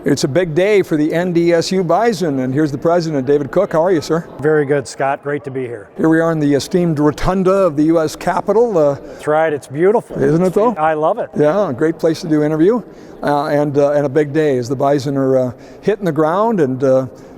It's a big day for the NDSU Bison, and here's the president, David Cook. How are you, sir? Very good, Scott. Great to be here. Here we are in the esteemed rotunda of the U.S. Capitol. That's right. It's beautiful. Isn't it, though? I love it. Yeah, a great place to do interview, and a big day as the Bison are hitting the ground. And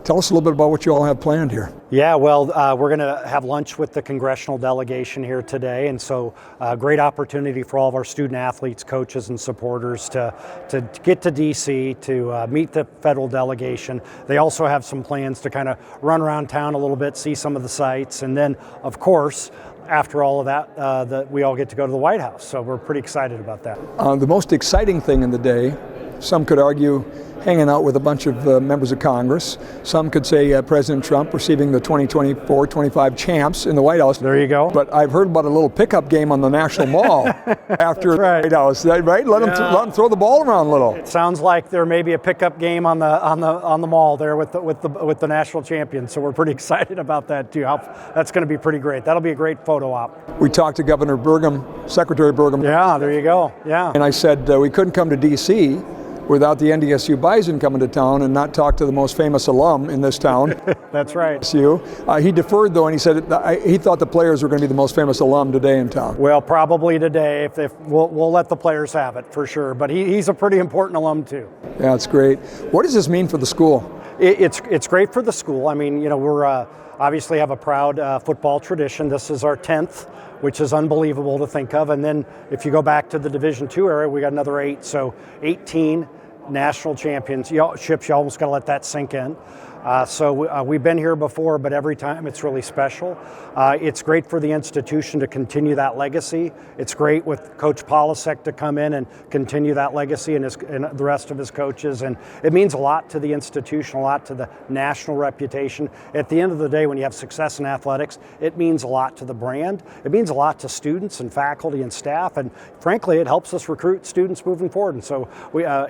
tell us a little bit about what you all have planned here. Yeah, well, we're going to have lunch with the congressional delegation here today, and so great opportunity for all of our student athletes, coaches, and supporters to get to D.C. to meet the federal delegation. They also have some plans to kind of run around town a little bit, see some of the sights, and then, of course, after all of that, we all get to go to the White House. So we're pretty excited about that. The most exciting thing in the day, some could argue, hanging out with a bunch of members of Congress. Some could say President Trump receiving the 2024-25 champs in the White House. There you go. But I've heard about a little pickup game on the National Mall after the White House. Is that right? Let them throw the ball around a little. It sounds like there may be a pickup game on the mall there with the national champion. So we're pretty excited about that too. That's going to be pretty great. That'll be a great photo op. We talked to Governor Burgum, Secretary Burgum. Yeah, there you go. Yeah. And I said we couldn't come to D.C. without the NDSU Bison coming to town and not talk to the most famous alum in this town. That's right. He deferred, though, and he said he thought the players were going to be the most famous alum today in town. Well, probably today. If we'll let the players have it for sure. But he's a pretty important alum too. Yeah, it's great. What does this mean for the school? It's great for the school. I mean, we're obviously have a proud football tradition. This is our 10th, which is unbelievable to think of. And then if you go back to the Division II era, we got another 8, so 18 national championships. You almost got to let that sink in. So we've been here before, but every time it's really special. It's great for the institution to continue that legacy. It's great with Coach Polasek to come in and continue that legacy and the rest of his coaches. And it means a lot to the institution, a lot to the national reputation. At the end of the day, when you have success in athletics, it means a lot to the brand. It means a lot to students and faculty and staff. And frankly, it helps us recruit students moving forward. And so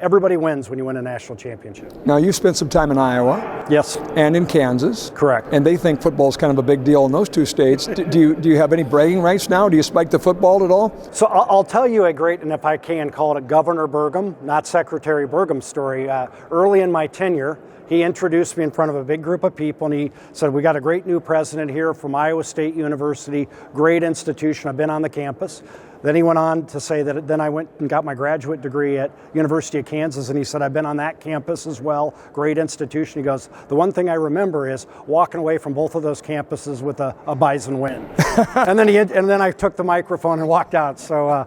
everybody wins when you win a national championship. Now, you spent some time in Iowa. Yes. And in Kansas. Correct. And they think football is kind of a big deal in those two states. Do you have any bragging rights now? Do you spike the football at all? So I'll tell you a great, and if I can call it a Governor Burgum, not Secretary Burgum story. Early in my tenure, he introduced me in front of a big group of people, and he said, we got a great new president here from Iowa State University, great institution. I've been on the campus. Then he went on to say that then I went and got my graduate degree at University of Kansas, and he said, I've been on that campus as well, great institution. He goes, the one thing I remember is walking away from both of those campuses with a Bison win. and then I took the microphone and walked out. So,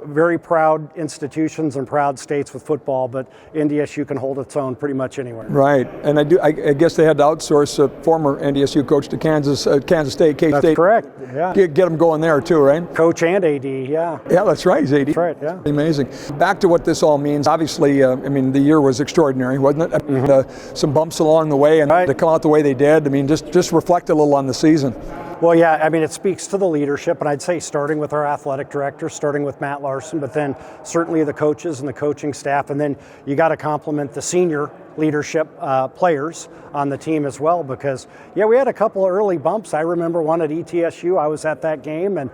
very proud institutions and proud states with football, but NDSU can hold its own pretty much anywhere. Right, and I guess they had to outsource a former NDSU coach to Kansas State, K-State. That's correct, yeah. Get them going there too, right? Coach and AD, yeah. Yeah, that's right, he's AD. That's right, yeah. Amazing. Back to what this all means. Obviously, the year was extraordinary, wasn't it? Some bumps along the way, and to come out the way they did, just reflect a little on the season. Well, yeah, it speaks to the leadership, and I'd say starting with our athletic director, starting with Matt Larson, but then certainly the coaches and the coaching staff, and then you got to compliment the senior leadership players on the team as well, because, we had a couple of early bumps. I remember one at ETSU. I was at that game, and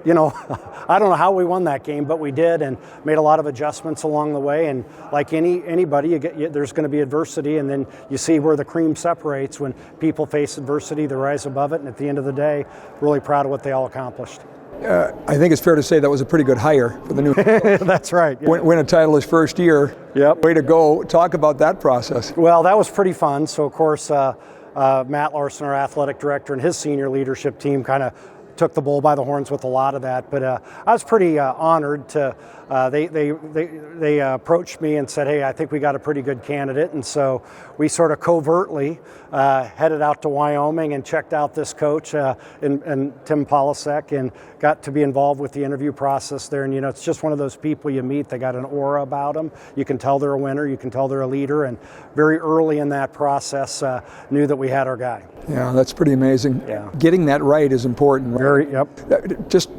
I don't know how we won that game, but we did, and made a lot of adjustments along the way. And like anybody, there's going to be adversity, and then you see where the cream separates. When people face adversity, they rise above it. And at the end of the day, really proud of what they all accomplished. I think it's fair to say that was a pretty good hire for the new. That's right. Yeah. Win a title his first year. Yep. Way to go. Talk about that process. Well, that was pretty fun. So, of course, Matt Larson, our athletic director, and his senior leadership team kind of took the bull by the horns with a lot of that, but I was pretty honored to. They approached me and said, "Hey, I think we got a pretty good candidate," and so we sort of covertly headed out to Wyoming and checked out this coach and Tim Polasek, and got to be involved with the interview process there. And it's just one of those people you meet. They got an aura about them. You can tell they're a winner. You can tell they're a leader. And very early in that process, knew that we had our guy. Yeah, that's pretty amazing. Yeah. Getting that right is important. Right? Yep. Just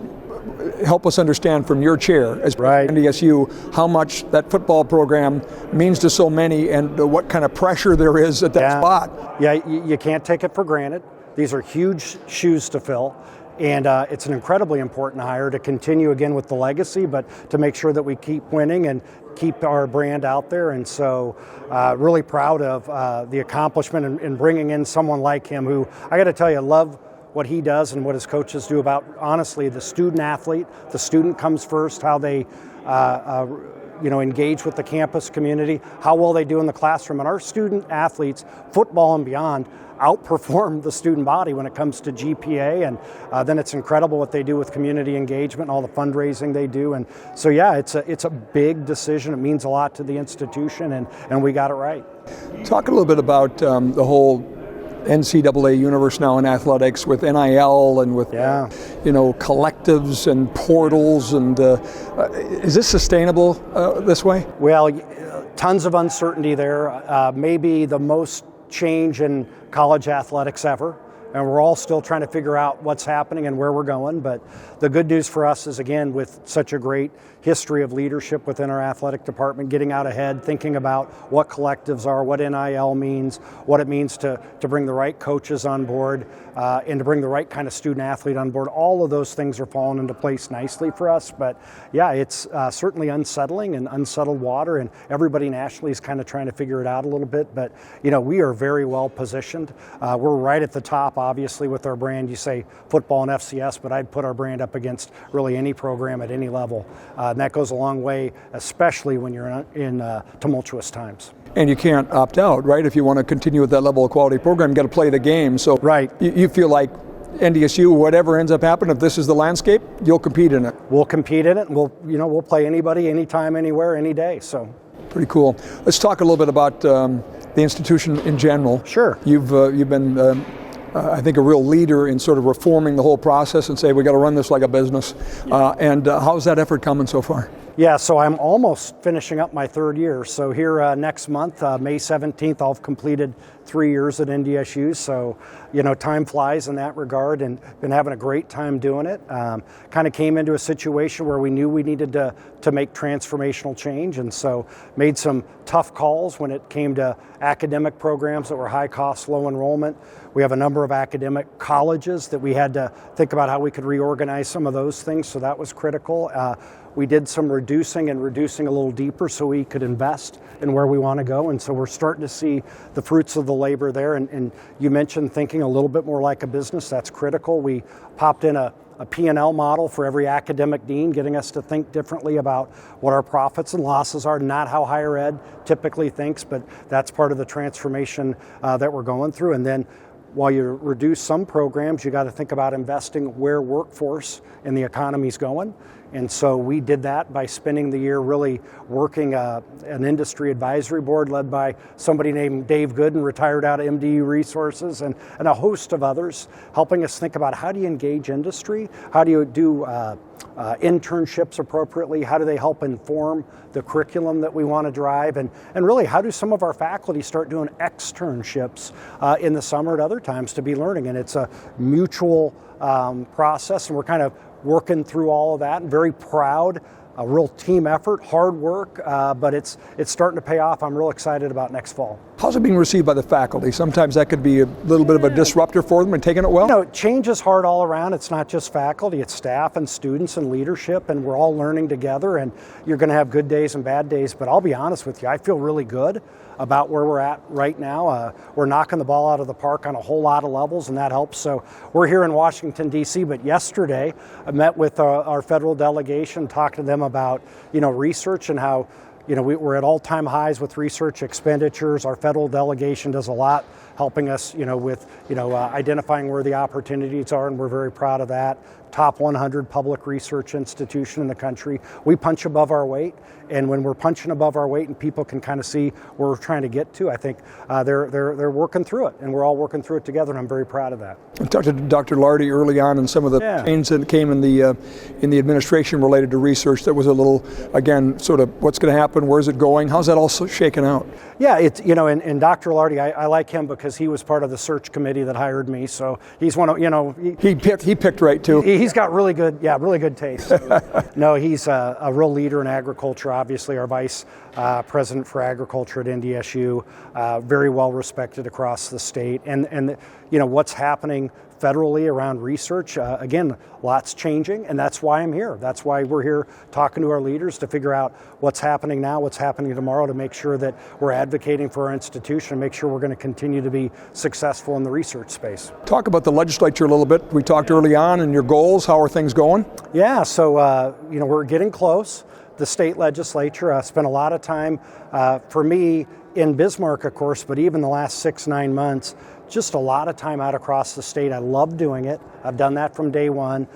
help us understand from your chair as NDSU how much that football program means to so many, and what kind of pressure there is at that spot. Yeah, you can't take it for granted. These are huge shoes to fill. And it's an incredibly important hire to continue again with the legacy, but to make sure that we keep winning and keep our brand out there. And so really proud of the accomplishment in bringing in someone like him who, I got to tell you, love what he does and what his coaches do about, honestly, the student athlete. The student comes first, how they engage with the campus community, how well they do in the classroom. And our student athletes, football and beyond, outperform the student body when it comes to GPA, and then it's incredible what they do with community engagement and all the fundraising they do. And so it's a big decision. It means a lot to the institution, and we got it right. Talk a little bit about the whole NCAA universe now in athletics with NIL and with collectives and portals, and is this sustainable this way? Well, tons of uncertainty there. Maybe the most change in college athletics ever, and we're all still trying to figure out what's happening and where we're going. But the good news for us is, again, with such a great history of leadership within our athletic department, getting out ahead, thinking about what collectives are, what NIL means, what it means to bring the right coaches on board, and to bring the right kind of student athlete on board. All of those things are falling into place nicely for us. But yeah, it's certainly unsettling and unsettled water, and everybody nationally is kind of trying to figure it out a little bit. But we are very well positioned. We're right at the top, obviously, with our brand. You say football and FCS, but I'd put our brand up against really any program at any level. And that goes a long way, especially when you're in tumultuous times. And you can't opt out, right? If you want to continue with that level of quality program, you've got to play the game. So right. You feel like NDSU, whatever ends up happening, if this is the landscape, you'll compete in it. We'll compete in it, and we'll play anybody, anytime, anywhere, any day. So pretty cool. Let's talk a little bit about the institution in general. Sure. You've been I think a real leader in sort of reforming the whole process and say we got to run this like a business. And how's that effort coming so far? Yeah, so I'm almost finishing up my third year. So here next month, May 17th, I'll have completed 3 years at NDSU. So, time flies in that regard, and been having a great time doing it. Kind of came into a situation where we knew we needed to make transformational change, and so made some tough calls when it came to academic programs that were high cost, low enrollment. We have a number of academic colleges that we had to think about how we could reorganize some of those things, so that was critical. We did some reducing a little deeper so we could invest in where we want to go. And so we're starting to see the fruits of the labor there. And you mentioned thinking a little bit more like a business. That's critical. We popped in a P&L model for every academic dean, getting us to think differently about what our profits and losses are, not how higher ed typically thinks, but that's part of the transformation that we're going through. And then while you reduce some programs, you got to think about investing where workforce in the economy's going. And so we did that by spending the year really working an industry advisory board led by somebody named Dave Gooden, retired out of MDU Resources, and a host of others, helping us think about how do you engage industry, how do you do internships appropriately, how do they help inform the curriculum that we want to drive, and really how do some of our faculty start doing externships in the summer at other times to be learning. And it's a mutual process, and we're kind of working through all of that, and very proud. A real team effort, hard work, but it's starting to pay off. I'm real excited about next fall. How's it being received by the faculty? Sometimes that could be a little bit of a disruptor for them and taking it well? Change is hard all around. It's not just faculty, it's staff and students and leadership, and we're all learning together, and you're going to have good days and bad days, but I'll be honest with you, I feel really good about where we're at right now. We're knocking the ball out of the park on a whole lot of levels, and that helps. So we're here in Washington, D.C., but yesterday I met with our federal delegation, talking to them about, research and how, we're at all-time highs with research expenditures. Our federal delegation does a lot helping us, with, identifying where the opportunities are, and we're very proud of that. Top 100 public research institution in the country. We punch above our weight, and when we're punching above our weight and people can kind of see where we're trying to get to, I think they're working through it, and we're all working through it together, and I'm very proud of that. I talked to Dr. Lardy early on, and some of the change that came in the administration related to research that was a little, again, sort of what's going to happen, where's it going, how's that all shaken out? Yeah, it's, and Dr. Lardy, I like him because he was part of the search committee that hired me, so he's one of, he picked right too. He's got really good taste. No, he's a real leader in agriculture, obviously our vice president for agriculture at NDSU, very well respected across the state, and what's happening federally around research. Again, lots changing, and that's why I'm here. That's why we're here talking to our leaders to figure out what's happening now, what's happening tomorrow, to make sure that we're advocating for our institution and make sure we're going to continue to be successful in the research space. Talk about the legislature a little bit. We talked early on and your goals. How are things going? Yeah, so we're getting close. The state legislature spent a lot of time, for me, in Bismarck, of course, but even the last 6-9 months, just a lot of time out across the state. I love doing it. I've done that from day one.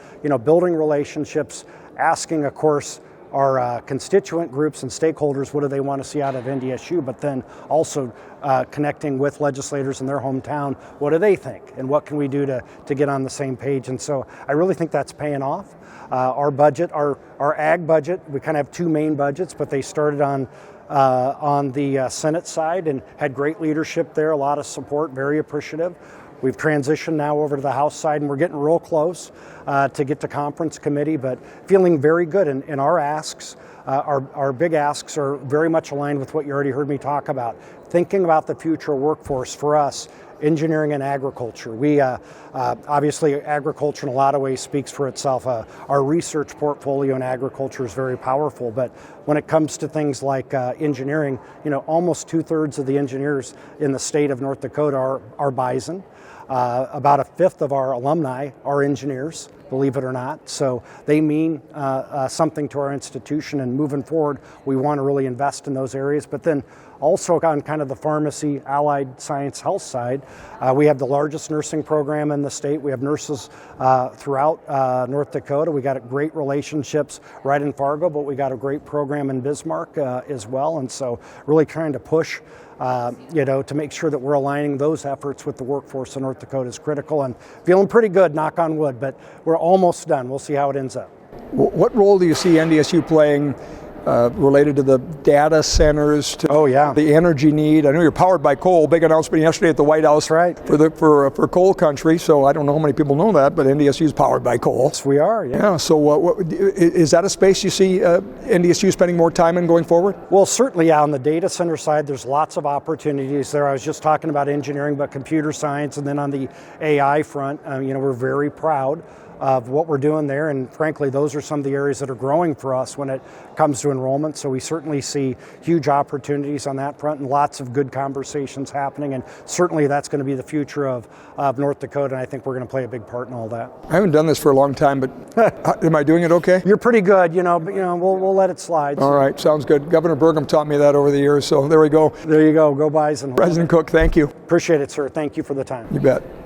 Building relationships, asking, of course, our constituent groups and stakeholders what do they want to see out of NDSU, but then also connecting with legislators in their hometown. What do they think, and what can we do to get on the same page? And so I really think that's paying off. Our budget, our ag budget, we kind of have two main budgets, but they started on the Senate side and had great leadership there, a lot of support, very appreciative. We've transitioned now over to the House side, and we're getting real close to get to conference committee, but feeling very good in our asks. Our big asks are very much aligned with what you already heard me talk about. Thinking about the future workforce for us, engineering and agriculture. We obviously, agriculture in a lot of ways speaks for itself. Our research portfolio in agriculture is very powerful, but when it comes to things like engineering, almost 2/3 of the engineers in the state of North Dakota are Bison. About 1/5 of our alumni are engineers, believe it or not. So they mean something to our institution, and moving forward, we want to really invest in those areas. But then also on kind of the pharmacy, allied science, health side, we have the largest nursing program in the state. We have nurses throughout North Dakota. We got great relationships right in Fargo, but we got a great program in Bismarck as well. And so really trying to push to make sure that we're aligning those efforts with the workforce in North Dakota is critical, and feeling pretty good, knock on wood, but we're almost done. We'll see how it ends up. What role do you see NDSU playing related to the data centers, to the energy need? I know you're powered by coal. Big announcement yesterday at the White House for coal country. So I don't know how many people know that, but NDSU is powered by coal. Yes, we are. Yeah. So is that a space you see NDSU spending more time in going forward? Well, certainly on the data center side, there's lots of opportunities there. I was just talking about engineering, but computer science, and then on the AI front, we're very proud of what we're doing there, and frankly, those are some of the areas that are growing for us when it comes to enrollment. So we certainly see huge opportunities on that front, and lots of good conversations happening, and certainly that's going to be the future of North Dakota, and I think we're going to play a big part in all that. I haven't done this for a long time, but am I doing it okay? You're pretty good, but we'll let it slide. All right, sounds good. Governor Burgum taught me that over the years, so there we go. There you go. Go Bison. President Cook, thank you. Appreciate it, sir. Thank you for the time. You bet.